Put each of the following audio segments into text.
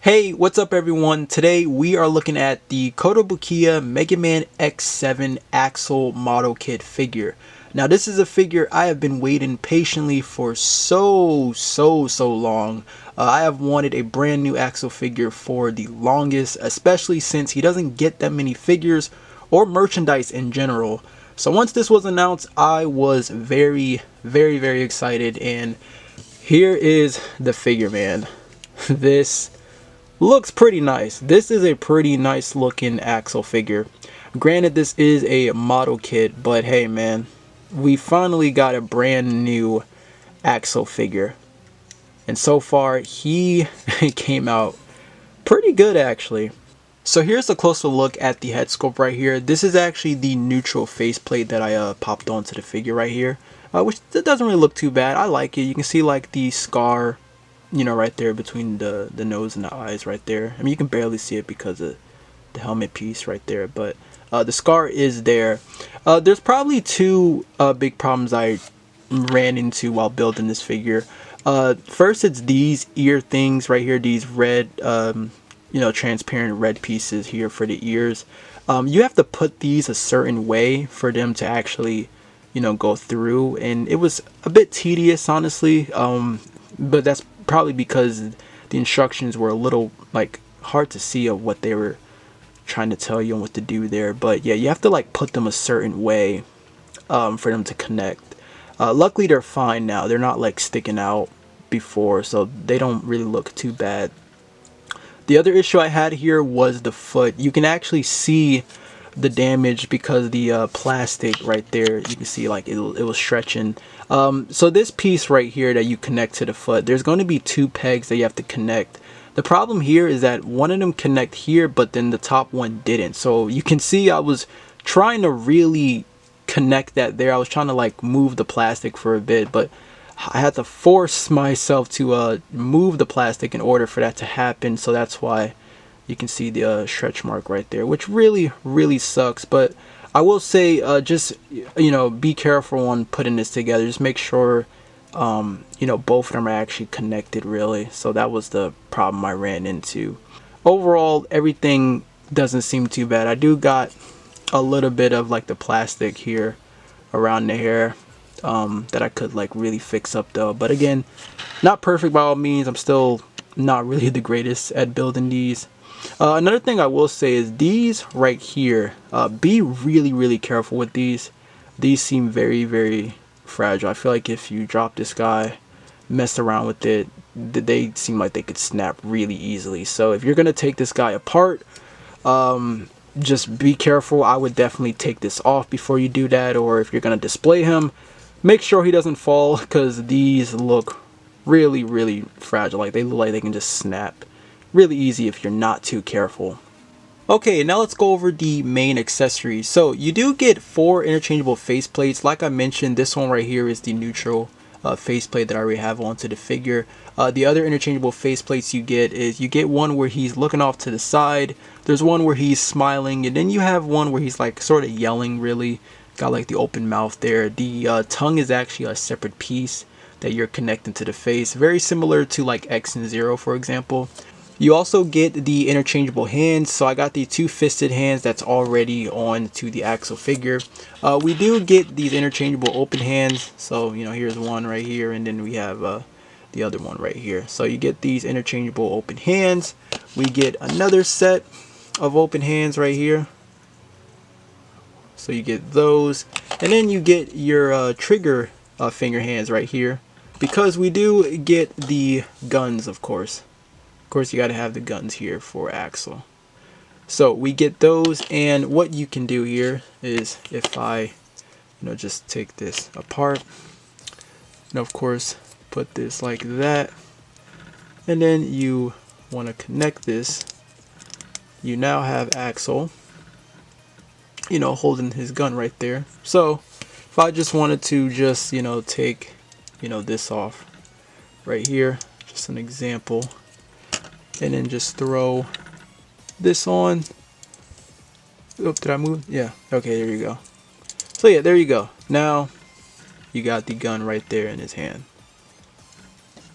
Hey, what's up everyone? Today we are looking at the Kotobukiya Mega Man X7 Axle model kit figure. Now this is a figure I have been waiting patiently for so long. I have wanted a brand new Axle figure for the longest, especially since he doesn't get that many figures or merchandise in general. So once this was announced, I was very excited, and here is the figure, man. This looks pretty nice. This is a pretty nice looking Axle figure. Granted, this is a model kit, but hey man, we finally got a brand new Axle figure. And so far, he came out pretty good actually. So here's a closer look at the head sculpt right here. This is actually the neutral faceplate that I popped onto the figure right here. Which doesn't really look too bad. I like it. You can see like the scar, you know, right there between the nose and the eyes right there. I mean, you can barely see it because of the helmet piece right there, but the scar is there. There's probably two big problems I ran into while building this figure. First, it's these ear things right here, these red, you know, transparent red pieces here for the ears. You have to put these a certain way for them to actually, you know, go through, and it was a bit tedious, honestly. But that's probably because the instructions were a little like hard to see of what they were trying to tell you and what to do there. But yeah, you have to like put them a certain way for them to connect. Luckily they're fine now. They're not like sticking out before, so they don't really look too bad. The other issue I had here was the foot. You can actually see the damage because the plastic right there, you can see like it was stretching. So this piece right here that you connect to the foot, there's going to be two pegs that you have to connect. The problem here is that one of them connect here, but then the top one didn't. So you can see I was trying to really connect that there. I was trying to like move the plastic for a bit, but I had to force myself to move the plastic in order for that to happen. So that's why you can see the stretch mark right there, which really sucks. But I will say, just, you know, be careful on putting this together. Just make sure, you know, both of them are actually connected, really. So that was the problem I ran into. Overall, everything doesn't seem too bad. I do got a little bit of like the plastic here around the hair that I could like really fix up though. But again, not perfect by all means. I'm still not really the greatest at building these. Another thing I will say is these right here, be really careful with these. These seem very fragile. I feel like if you drop this guy, mess around with it, they seem like they could snap really easily. So if you're gonna take this guy apart, just be careful. I would definitely take this off before you do that, or if you're gonna display him, make sure he doesn't fall, because these look really fragile. Like they look like they can just snap really easy if you're not too careful. Okay, now let's go over the main accessories. So you do get 4 interchangeable faceplates. Like I mentioned, this one right here is the neutral faceplate that I already have onto the figure. The other interchangeable faceplates you get is you get one where he's looking off to the side. There's one where he's smiling, and then you have one where he's like sort of yelling, really. Got like the open mouth there. The tongue is actually a separate piece that you're connecting to the face. Very similar to like X and Zero, for example. You also get the interchangeable hands. So I got the 2-fisted hands that's already on to the Axle figure. We do get these interchangeable open hands. So, you know, here's one right here, and then we have the other one right here. So you get these interchangeable open hands. We get another set of open hands right here. So you get those. And then you get your trigger finger hands right here. Because we do get the guns, of course. Of course, you got to have the guns here for Axle. So we get those, and what you can do here is, if I, you know, just take this apart, and of course put this like that, and then you want to connect this, you now have Axle, you know, holding his gun right there. So if I just wanted to just, you know, take, you know, this off right here, just an example, and then just throw this on. Oh, did I move? Yeah. Okay, there you go. So yeah, there you go. Now you got the gun right there in his hand.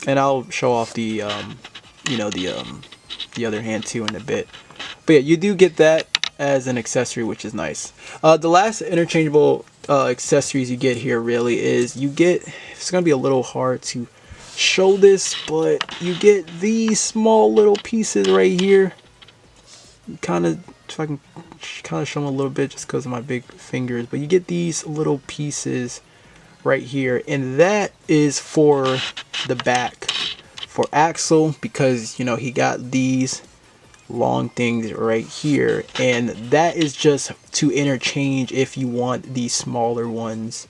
And I'll show off the you know, the the other hand too in a bit. But yeah, you do get that as an accessory, which is nice. The last interchangeable accessories you get here really is you get, it's gonna be a little hard to show this, but you get these small little pieces right here. Kind of, if I can kind of show them a little bit just because of my big fingers, but you get these little pieces right here, and that is for the back for Axel, because you know he got these long things right here, and that is just to interchange if you want these smaller ones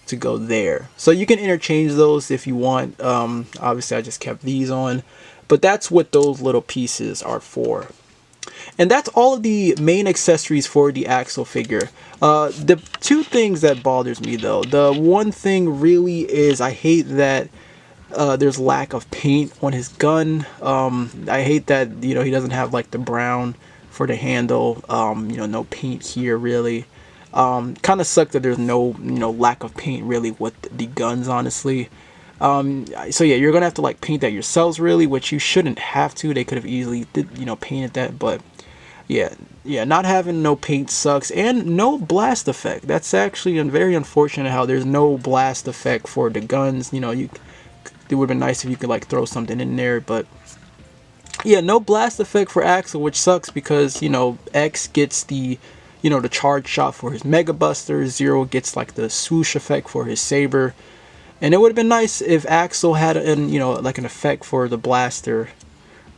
to go there. So you can interchange those if you want. Obviously I just kept these on, but that's what those little pieces are for. And that's all of the main accessories for the Axel figure. The two things that bothers me though, the one thing really is I hate that there's lack of paint on his gun. I hate that, you know, he doesn't have like the brown for the handle. You know, no paint here really. Kind of sucks that there's no, you know, lack of paint really with the guns, honestly. So yeah, you're gonna have to like paint that yourselves really, which you shouldn't have to. They could have easily painted that, but yeah, not having no paint sucks, and no blast effect. That's actually very unfortunate how there's no blast effect for the guns. You know, it would have been nice if you could like throw something in there, but yeah, no blast effect for Axel, which sucks because, you know, X gets the, you know, the charge shot for his Mega Buster, Zero gets like the swoosh effect for his saber. And it would have been nice if Axel had an, you know, like an effect for the blaster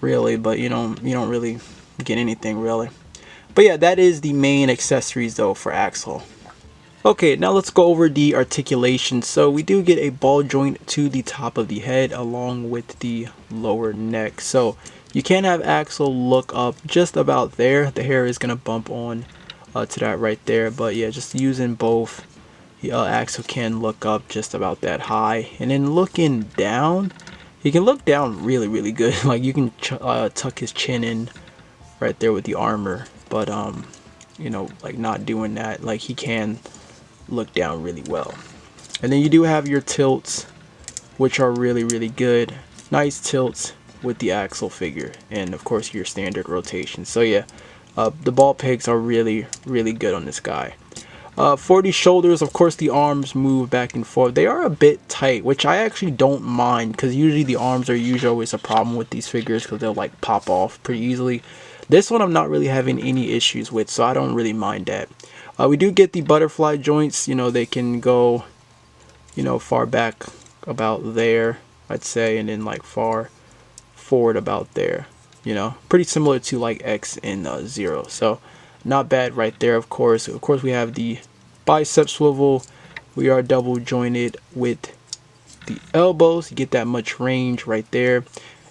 really, but you don't really get anything really. But yeah, that is the main accessories though for Axel. Okay, now let's go over the articulation. So we do get a ball joint to the top of the head along with the lower neck. So you can have Axel look up just about there. The hair is going to bump on to that right there. But yeah, just using both, Axel can look up just about that high. And then looking down, he can look down really good. Like you can tuck his chin in right there with the armor. But you know, like not doing that, like he can look down really well. And then you do have your tilts, which are really good. Nice tilts with the Axel figure, and of course your standard rotation. So yeah, the ball pegs are really good on this guy. For the shoulders, of course the arms move back and forth. They are a bit tight, which I actually don't mind, because usually the arms are usually always a problem with these figures because they'll like pop off pretty easily. This one I'm not really having any issues with, so I don't really mind that. We do get the butterfly joints. You know, they can go, you know, far back about there, I'd say, and then like far forward about there. You know, pretty similar to like X and Zero. So not bad right there. Of course we have the bicep swivel. We are double jointed with the elbows. You get that much range right there,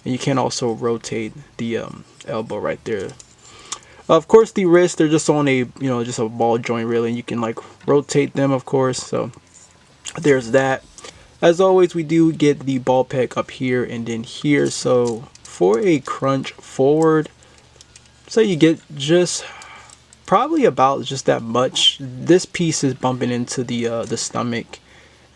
and you can also rotate the elbow right there. Of course the wrists, they're just on a, you know, just a ball joint really, and you can like rotate them, of course. So there's that. As always, we do get the ball peg up here and then here. So for a crunch forward, so you get just probably about just that much. This piece is bumping into the stomach,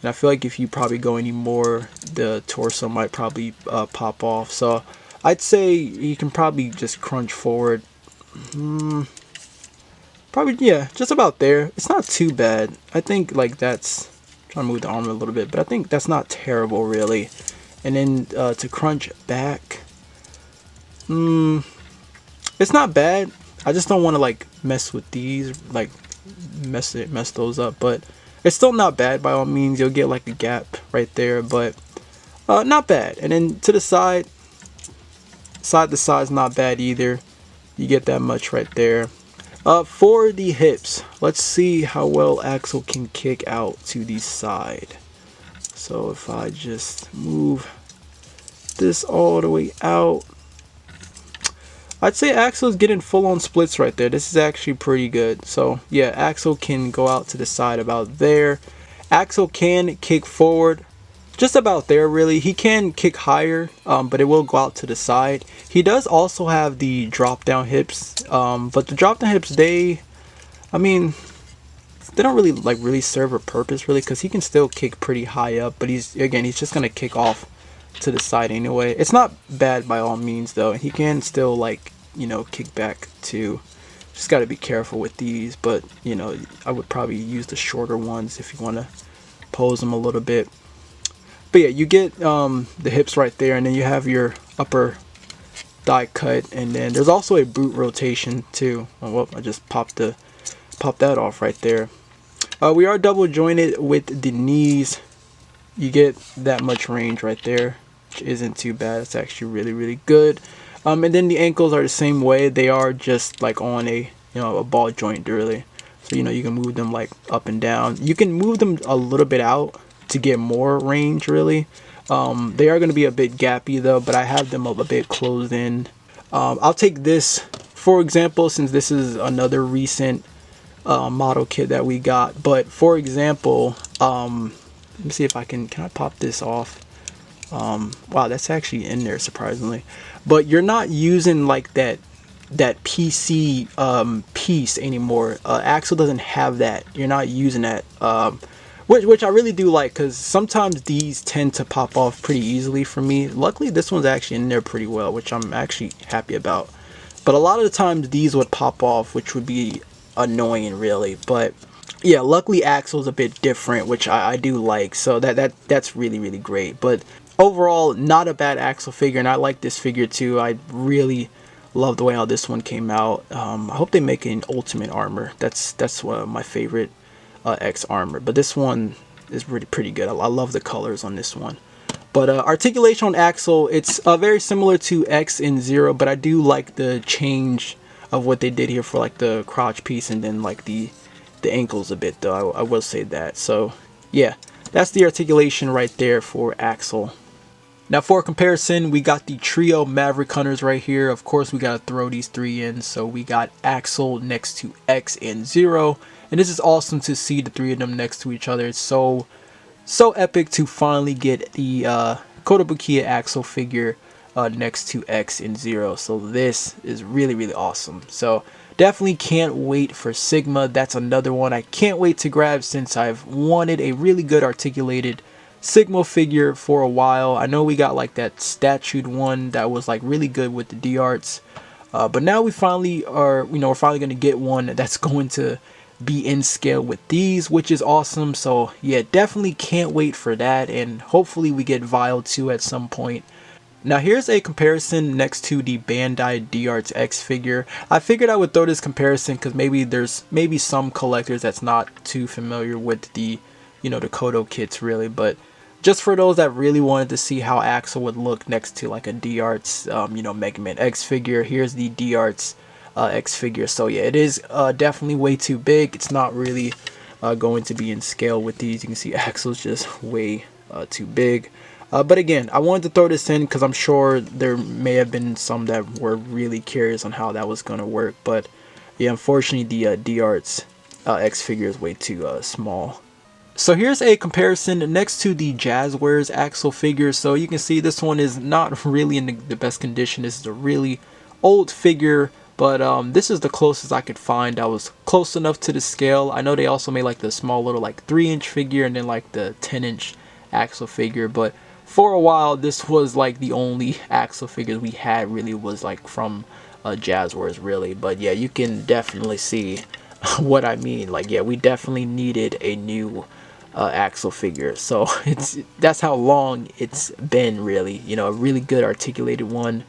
and I feel like if you probably go any more, the torso might probably pop off. So I'd say you can probably just crunch forward. Probably, yeah, just about there. It's not too bad. I think like that's, trying to move the arm a little bit, but I think that's not terrible really. And then to crunch back, it's not bad. I just don't want to like mess with these, like mess those up, but it's still not bad by all means. You'll get like a gap right there, but not bad. And then to the side to side is not bad either. You get that much right there. For the hips, let's see how well Axel can kick out to the side. So if I just move this all the way out, I'd say Axel is getting full on splits right there. This is actually pretty good. So yeah, Axel can go out to the side about there. Axel can kick forward just about there really. He can kick higher, but it will go out to the side. He does also have the drop down hips, but the drop down hips, they don't really serve a purpose really, because he can still kick pretty high up, but he's just gonna kick off to the side anyway. It's not bad by all means though. He can still like, you know, kick back too. Just got to be careful with these, but you know, I would probably use the shorter ones if you want to pose them a little bit. But yeah, you get the hips right there, and then you have your upper thigh cut, and then there's also a boot rotation too. Oh, well, I just popped that off right there. We are double jointed with the knees. You get that much range right there, which isn't too bad. It's actually really, really good. And then the ankles are the same way. They are just like on a, you know, a ball joint really. So, you know, you can move them like up and down. You can move them a little bit out to get more range really. They are going to be a bit gappy though, but I have them a bit closed in. I'll take this for example, since this is another recent model kit that we got. But for example, let me see if can I pop this off. Wow, that's actually in there surprisingly. But you're not using like that PC piece anymore. Axle doesn't have that. You're not using that, which I really do like, because sometimes these tend to pop off pretty easily for me. Luckily this one's actually in there pretty well, which I'm actually happy about. But a lot of the times these would pop off, which would be annoying really. But yeah, luckily Axle's a bit different, which I do like, so that's really, really great. But overall, not a bad Axle figure, and I like this figure too. I really love the way how this one came out. I hope they make an Ultimate Armor. That's one of my favorite X armor, but this one is really pretty good. I love the colors on this one. But articulation on Axle, it's very similar to X and Zero, but I do like the change of what they did here for like the crotch piece and then like the ankles a bit though. I will say that. So yeah, that's the articulation right there for Axle. Now for comparison, we got the trio Maverick Hunters right here. Of course we got to throw these three in, so we got Axle next to X and Zero, and this is awesome to see the three of them next to each other. It's so epic to finally get the Kotobukiya Axle figure next to X and Zero. So this is really, really awesome. So definitely can't wait for Sigma. That's another one I can't wait to grab, since I've wanted a really good articulated Sigma figure for a while. I know we got like that statued one that was like really good with the D-Arts, but now we finally are, you know, we're finally going to get one that's going to be in scale with these, which is awesome. So yeah, definitely can't wait for that, and hopefully we get Vile 2 at some point. Now here's a comparison next to the Bandai D-Arts X figure. I figured I would throw this comparison because there's some collectors that's not too familiar with the, you know, the Koto kits really, but just for those that really wanted to see how Axle would look next to like a D-Arts, you know, Mega Man X figure, here's the D-Arts X figure. So yeah, it is definitely way too big. It's not really going to be in scale with these. You can see Axle's just way too big. But again, I wanted to throw this in because I'm sure there may have been some that were really curious on how that was going to work. But yeah, unfortunately the D-Arts X figure is way too small. So here's a comparison next to the Jazzwares Axle figure. So you can see this one is not really in the best condition. This is a really old figure, but this is the closest I could find that was close enough to the scale. I know they also made like the small little like 3-inch figure and then like the 10-inch Axle figure, but for a while this was like the only Axle figures we had really was like from Jazzwares really. But yeah, you can definitely see what I mean. Like yeah, we definitely needed a new Axle figure. So that's how long it's been really, you know, a really good articulated one.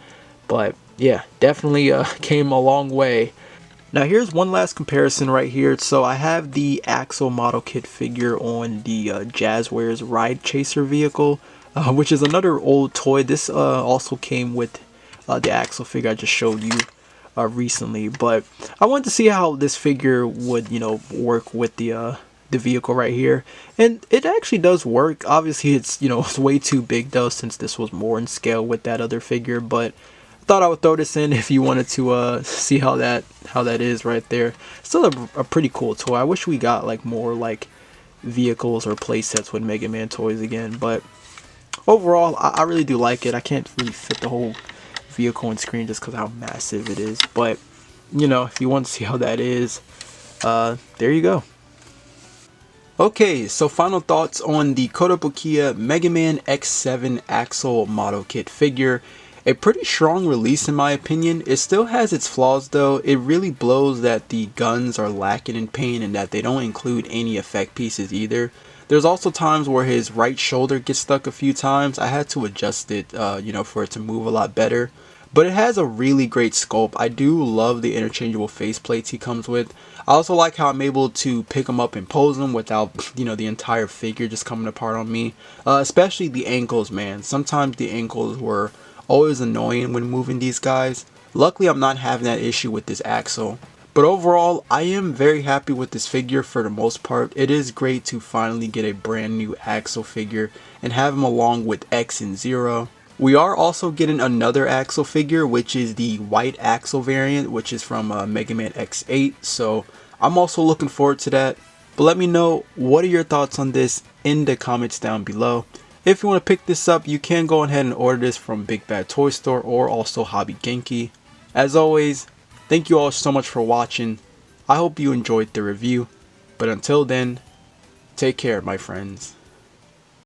But yeah, definitely came a long way. Now here's one last comparison right here. So I have the Axle model kit figure on the Jazzwares Ride Chaser vehicle, which is another old toy. This also came with the Axle figure I just showed you recently. But I wanted to see how this figure would, you know, work with the vehicle right here, and it actually does work. Obviously it's, you know, it's way too big though, since this was more in scale with that other figure, but I thought I would throw this in if you wanted to see how that is right there. Still a pretty cool toy. I wish we got like more like vehicles or play sets with Mega Man toys again, but overall I really do like it. I can't really fit the whole vehicle on screen just because how massive it is, but you know, if you want to see how that is, there you go. Okay, so final thoughts on the Kotobukiya Mega Man X7 Axle model kit figure. A pretty strong release in my opinion. It still has its flaws though. It really blows that the guns are lacking in paint and that they don't include any effect pieces either. There's also times where his right shoulder gets stuck a few times. I had to adjust it, for it to move a lot better. But it has a really great sculpt. I do love the interchangeable face plates he comes with. I also like how I'm able to pick them up and pose them without, the entire figure just coming apart on me. Especially the ankles, man. Sometimes the ankles were always annoying when moving these guys. Luckily, I'm not having that issue with this axle. But overall, I am very happy with this figure for the most part. It is great to finally get a brand new Axel figure and have him along with X and Zero. We are also getting another Axel figure, which is the white Axel variant, which is from Mega Man X8. So I'm also looking forward to that. But let me know, what are your thoughts on this in the comments down below. If you want to pick this up, you can go ahead and order this from Big Bad Toy Store or also Hobby Genki. As always, thank you all so much for watching. I hope you enjoyed the review. But until then, take care, my friends.